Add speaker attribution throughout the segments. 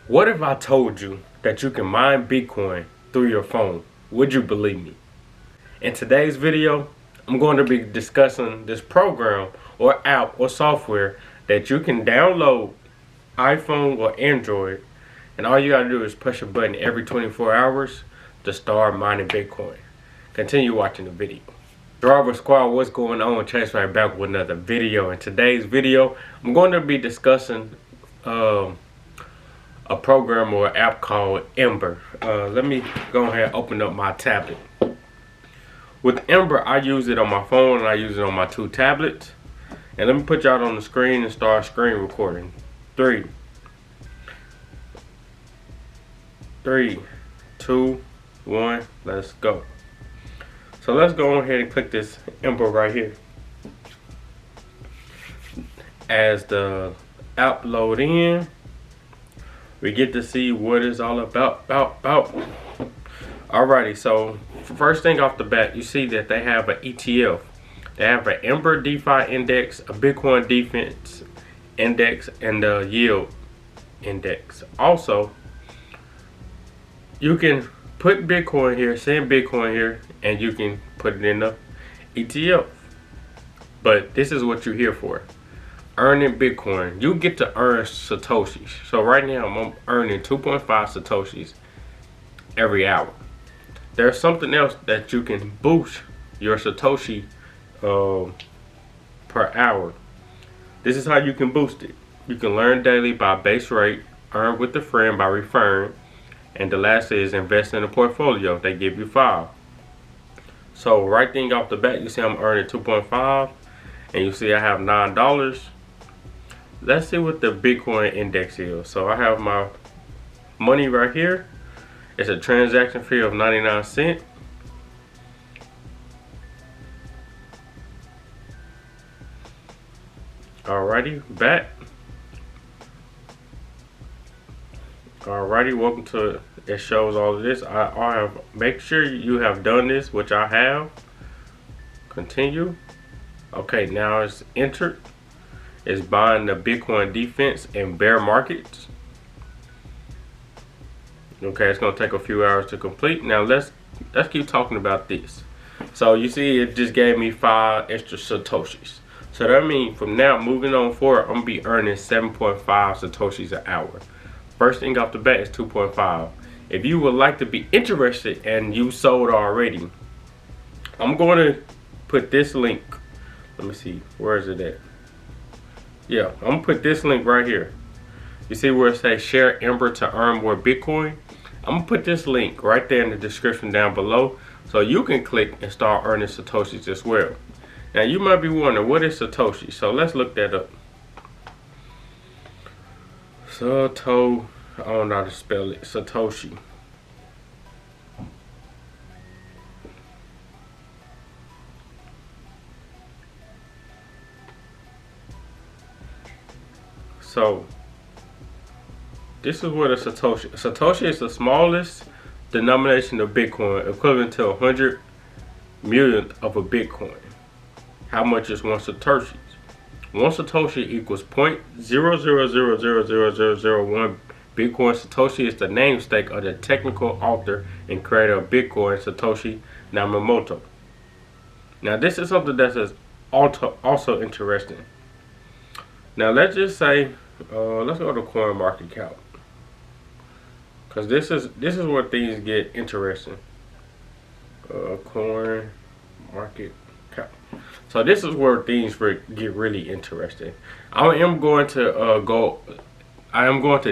Speaker 1: What if I told you that you can mine Bitcoin through your phone? Would you believe me? In today's video, I'm going to be discussing this program or app or software that you can download iPhone or Android, and all you gotta do is push a button every 24 hours to start mining Bitcoin. Continue watching the video. Driver Squad, what's going on? Chase right back with another video. In today's video, I'm going to be discussing a program or app called Ember. Let me go ahead and open up my tablet. With Ember, I use it on my phone and I use it on my two tablets. And let me put y'all on the screen and start screen recording. 3, 2, 1, let's go. So let's go ahead and click this Ember right here. As the app load in, we get to see what it's all about. Alrighty, so first thing off the bat, you see that they have an ETF. They have an Ember DeFi index, a Bitcoin defense index, and a yield index. Also, you can put Bitcoin here, send Bitcoin here, and you can put it in the ETF. But this is what you're here for. Earning Bitcoin. You get to earn Satoshis. So right now I'm earning 2.5 Satoshis every hour. There's something else that you can boost your Satoshi per hour. This is how you can boost it. You can learn daily by base rate, earn with a friend by referring, and the last is invest in a portfolio. They give you 5. So right thing off the bat, you see I'm earning 2.5, and you see I have $9. Let's see what the Bitcoin index is. So I have my money right here. It's a transaction fee of 99 cents. Alrighty, back. Alrighty, welcome to it. Shows all of this. I have make sure you have done this, which I have. Continue. Okay, now it's entered. It's buying the Bitcoin defense in bear markets. Okay, it's gonna take a few hours to complete. Now let's keep talking about this. So you see, it just gave me 5 extra Satoshis. So that means from now moving on forward, I'm gonna be earning 7.5 Satoshis an hour. First thing off the bat is 2.5. If you would like to be interested and you sold already, I'm going to put this link. Let me see, where is it at? Yeah, I'm gonna put this link right here. You see where it says share Ember to earn more Bitcoin? I'm gonna put this link right there in the description down below so you can click and start earning Satoshis as well. Now you might be wondering, what is Satoshi? So let's look that up. I don't know how to spell it. Satoshi. So this is what a Satoshi. Satoshi is the smallest denomination of Bitcoin, equivalent to 100 millionth of a Bitcoin. How much is 1 Satoshi? 1 Satoshi equals 0.0000001 Bitcoin. Satoshi is the namesake of the technical author and creator of Bitcoin, Satoshi Nakamoto. Now this is something that is also interesting. Now let's just say, let's go to coin market cap, because this is where things get interesting. Coin market cap. So this is where things get really interesting. I am going to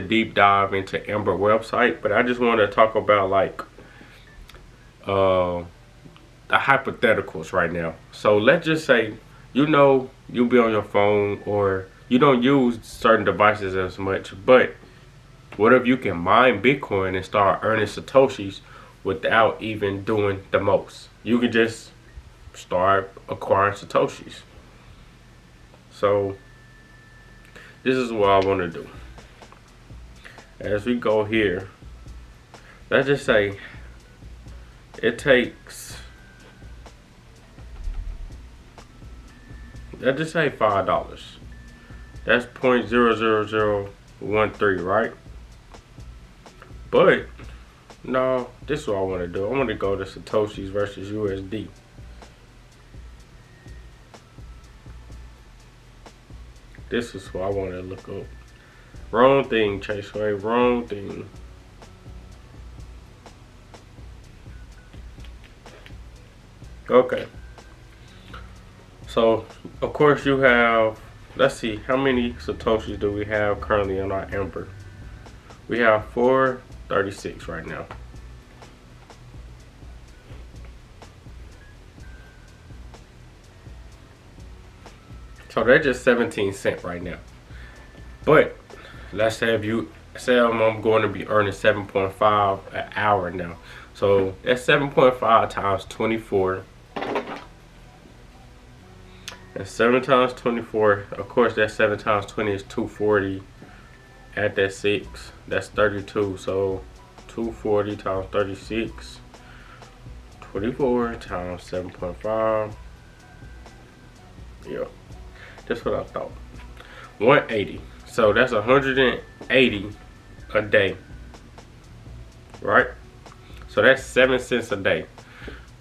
Speaker 1: deep dive into Ember website, but I just want to talk about like the hypotheticals right now. So let's just say, you'll be on your phone or you don't use certain devices as much, but what if you can mine Bitcoin and start earning Satoshis without even doing the most? You can just start acquiring Satoshis. So this is what I want to do. As we go here, let's just say it takes, let's just say $5. That's 0.00013, right? But no, this is what I want to do. I want to go to Satoshis versus USD. This is what I want to look up. Wrong thing, Chase Way. Wrong thing. Okay. So, of course, you have. Let's see, how many Satoshis do we have currently in our Ember? We have 436 right now. So they're just 17 cents right now. But let's say I'm going to be earning 7.5 an hour now. So that's 7.5 times 24. And 7 times 24, of course that 7 times 20 is 240. Add that 6, that's 32. So 240 times 36, 24 times 7.5. Yeah, that's what I thought. 180. So that's 180 a day, right? So that's 7 cents a day.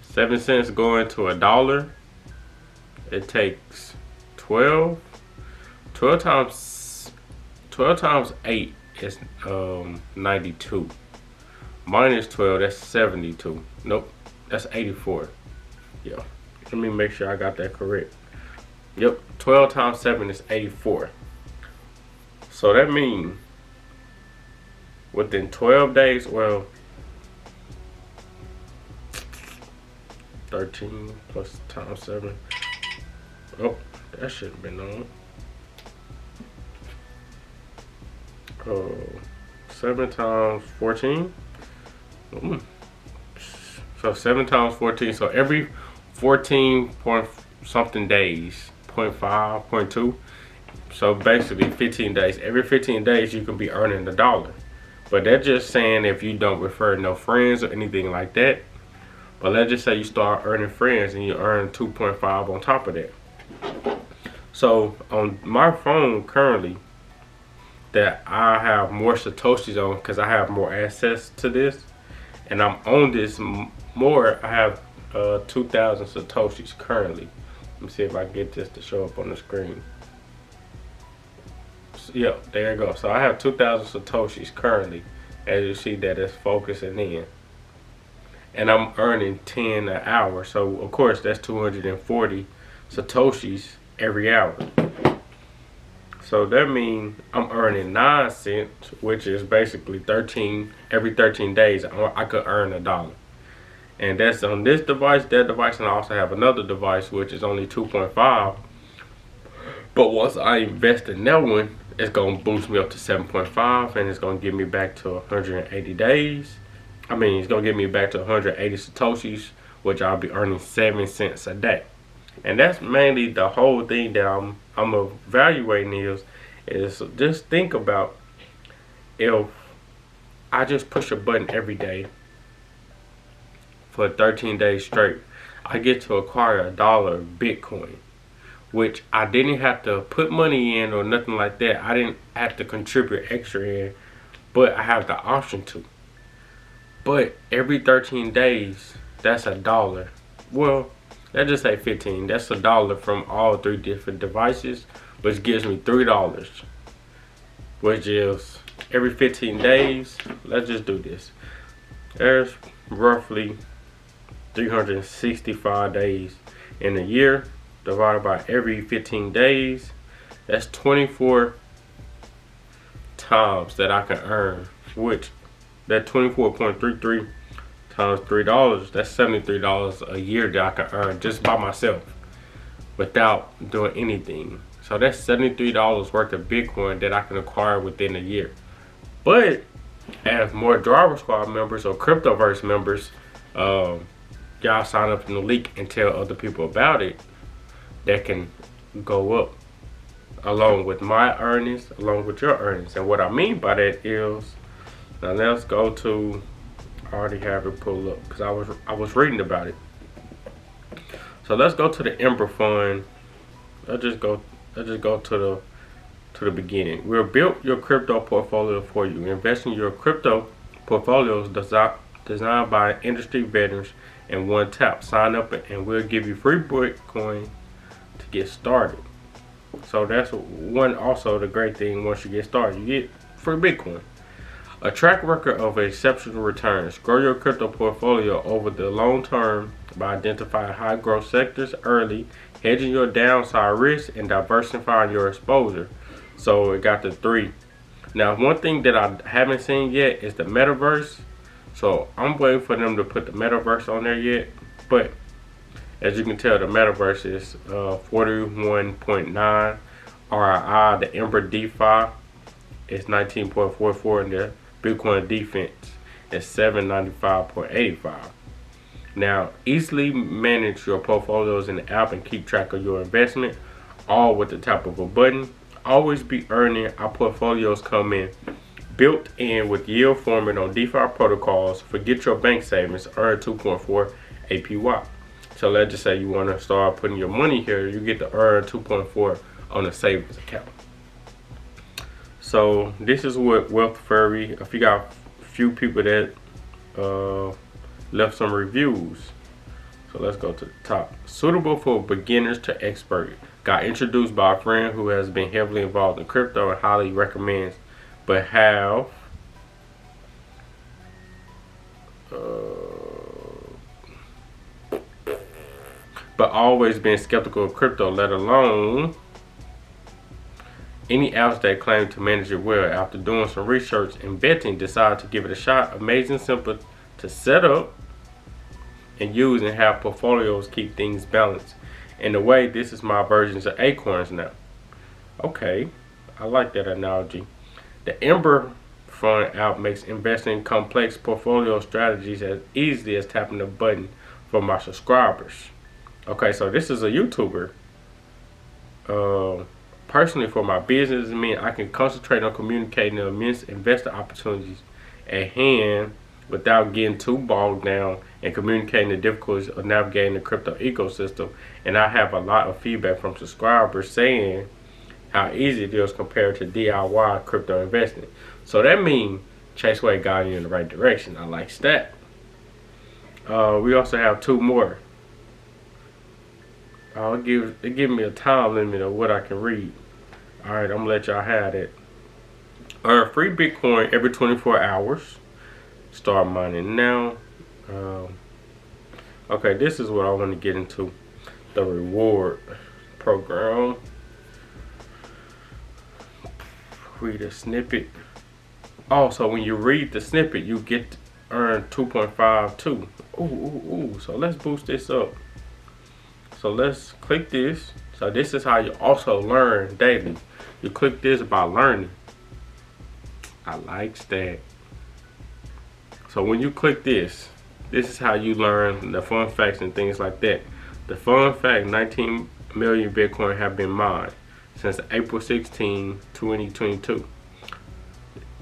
Speaker 1: 7 cents going to $1. It takes 12 times 8 is 92. Minus 12, that's 72. Nope, that's 84. Yeah, let me make sure I got that correct. Yep, 12 times 7 is 84. So that means within 12 days, well, 13 plus times 7. Oh, that should have been on. 7 times 14. So 7 times 14. So every 14 point something days, 0.5, 0.2. So basically 15 days. Every 15 days you can be earning $1. But that's just saying if you don't refer no friends or anything like that. But let's just say you start earning friends and you earn 2.5 on top of that. So on my phone currently, that I have more Satoshis on because I have more access to this, and I'm on this more. I have 2,000 Satoshis currently. Let me see if I can get this to show up on the screen. So, yeah, there you go. So I have 2,000 Satoshis currently, as you see that it's focusing in, and I'm earning 10 an hour. So of course that's 240 Satoshis every hour. So that means I'm earning 9 cents, which is basically 13 every 13 days. I could earn $1, and that's on this device, that device, and I also have another device which is only 2.5. But once I invest in that one, it's gonna boost me up to 7.5, and it's gonna get me back to 180 days. I mean, it's gonna get me back to 180 Satoshis, which I'll be earning 7 cents a day. And that's mainly the whole thing that I'm evaluating is just think about if I just push a button every day for 13 days straight, I get to acquire $1 of Bitcoin, which I didn't have to put money in or nothing like that. I didn't have to contribute extra in, but I have the option to. But every 13 days, that's $1. Well, let's just say 15. That's $1 from all 3 different devices, which gives me $3, which is every 15 days. Let's just do this. There's roughly 365 days in a year, divided by every 15 days. That's 24 times that I can earn, which that 24.33 times $3, that's $73 a year that I can earn just by myself without doing anything. So that's $73 worth of Bitcoin that I can acquire within a year. But as more Driver Squad members or Cryptoverse members, y'all sign up in the leak and tell other people about it, that can go up along with my earnings, along with your earnings. And what I mean by that is, now let's go to, I already have it pulled up because I was reading about it. So let's go to the Ember Fund. Let's just go to the beginning. We'll build your crypto portfolio for you. Invest in your crypto portfolios designed by industry veterans in one tap. Sign up and we'll give you free Bitcoin to get started. So that's one also the great thing. Once you get started, you get free Bitcoin. A track record of exceptional returns. Grow your crypto portfolio over the long term by identifying high growth sectors early, hedging your downside risk, and diversifying your exposure. So it got the three. Now, one thing that I haven't seen yet is the metaverse. So I'm waiting for them to put the metaverse on there yet. But as you can tell, the metaverse is 41.9 RII. The Ember DeFi is 19.44, and the Bitcoin defense is 795.85. Now, easily manage your portfolios in the app and keep track of your investment, all with the tap of a button. Always be earning. Our portfolios come in built in with yield forming on DeFi protocols. Forget your bank savings. Earn 2.4 APY. So let's just say you want to start putting your money here. You get to earn 2.4 on a savings account. So this is what Wealth Fairy. If you got a few people that left some reviews. So let's go to the top. Suitable for beginners to expert. Got introduced by a friend who has been heavily involved in crypto and highly recommends, but always been skeptical of crypto, let alone any apps that claim to manage it well. After doing some research and vetting, decided to give it a shot. Amazing, simple to set up and use, and have portfolios keep things balanced. In a way, this is my versions of Acorns now. Okay, I like that analogy. The Ember Fund app makes investing in complex portfolio strategies as easily as tapping a button for my subscribers. Okay, so this is a YouTuber. Personally, for my business, I can concentrate on communicating the immense investor opportunities at hand without getting too bogged down and communicating the difficulties of navigating the crypto ecosystem. And I have a lot of feedback from subscribers saying how easy it is compared to DIY crypto investing. So that means Chase Way got you in the right direction. I like that. We also have two more. It give me a time limit of what I can read. Alright, I'm gonna let y'all have it. Earn free Bitcoin every 24 hours. Start mining now. Okay, this is what I want to get into. The reward program. Read a snippet. Also, when you read the snippet, you get to earn 2.52. Ooh. So let's boost this up. So let's click this. So this is how you also learn daily. You click this by learning. I like that. So when you click this, this is how you learn the fun facts and things like that. The fun fact, 19 million Bitcoin have been mined since April 16, 2022.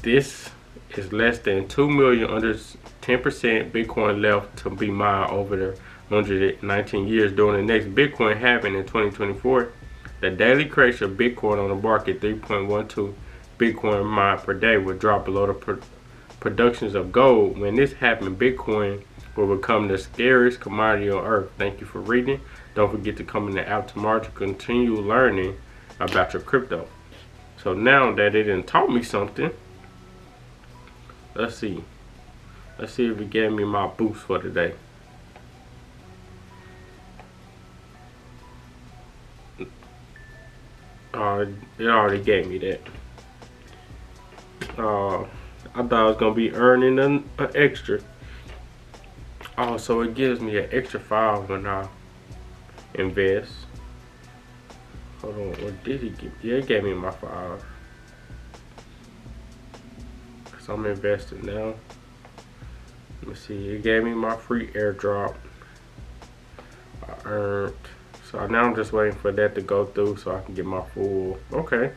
Speaker 1: This is less than 2 million, under 10% Bitcoin left to be mined over the 119 years. During the next Bitcoin halving in 2024, the daily creation of Bitcoin on the market, 3.12 Bitcoin mined per day, will drop below the productions of gold. When this happens, Bitcoin will become the scariest commodity on earth. Thank you for reading. Don't forget to come in the app tomorrow to continue learning about your crypto. So now that it done taught me something, let's see if it gave me my boost for today. It already gave me that. I thought I was gonna be earning an extra. Oh, so it gives me an extra 5 when I invest. Hold on, what did he give? Yeah, it gave me my 5. Cause I'm investing now. Let me see, it gave me my free airdrop. I earned. So now I'm just waiting for that to go through so I can get my full. Okay.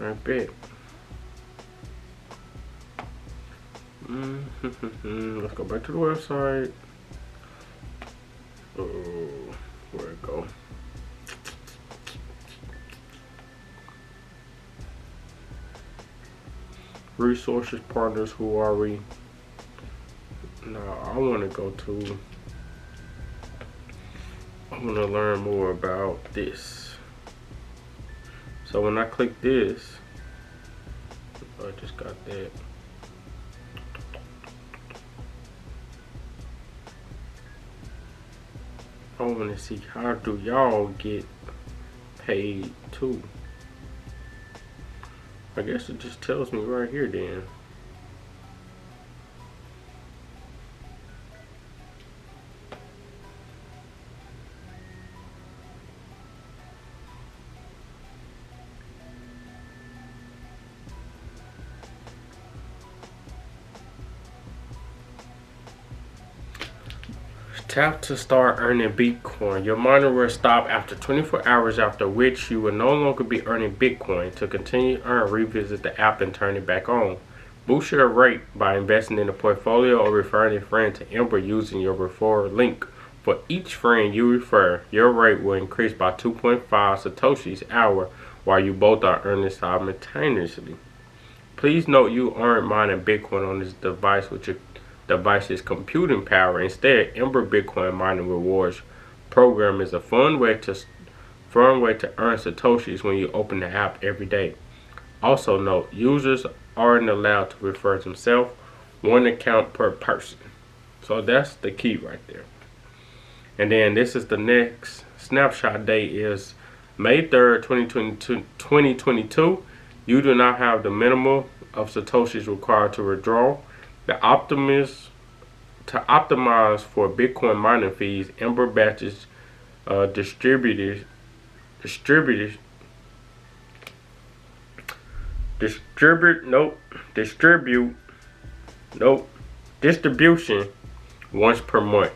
Speaker 1: I bet. Let's go back to the website. Oh, where'd it go? resources partners. Who are we? No, I want to go to. I want to learn more about this. So when I click this, I just got that. I want to see, how do y'all get paid too? I guess it just tells me right here then. Tap to start earning Bitcoin. Your miner will stop after 24 hours, after which you will no longer be earning Bitcoin. To continue to earn, revisit the app and turn it back on. Boost your rate by investing in a portfolio or referring a friend to Ember using your referral link. For each friend you refer, your rate will increase by 2.5 Satoshis hour while you both are earning simultaneously. Please note you aren't mining Bitcoin on this device with your device's computing power. Instead, Ember Bitcoin Mining Rewards program is a fun way to earn Satoshis when you open the app every day. Also note, users aren't allowed to refer themselves, one account per person. So that's the key right there. And then this is the next snapshot date is May 3rd, 2022. You do not have the minimum of Satoshis required to withdraw. To optimize for Bitcoin mining fees, Ember batches distribution once per month.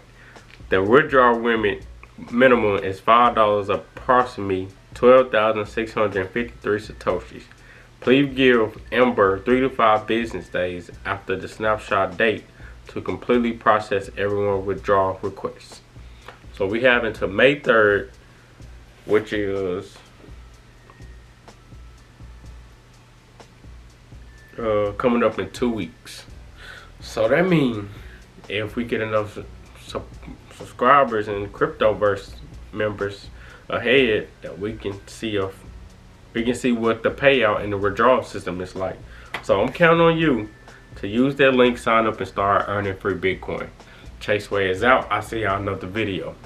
Speaker 1: The withdrawal limit minimum is $5, approximately 12,653 Satoshis. Please give Ember 3 to 5 business days after the snapshot date to completely process everyone's withdrawal requests. So we have until May 3rd, which is coming up in 2 weeks. So that means if we get enough subscribers and Cryptoverse members ahead, that we can see what the payout and the withdrawal system is like. So I'm counting on you to use that link, sign up, and start earning free Bitcoin. Chase Way is out. I'll see y'all in another video.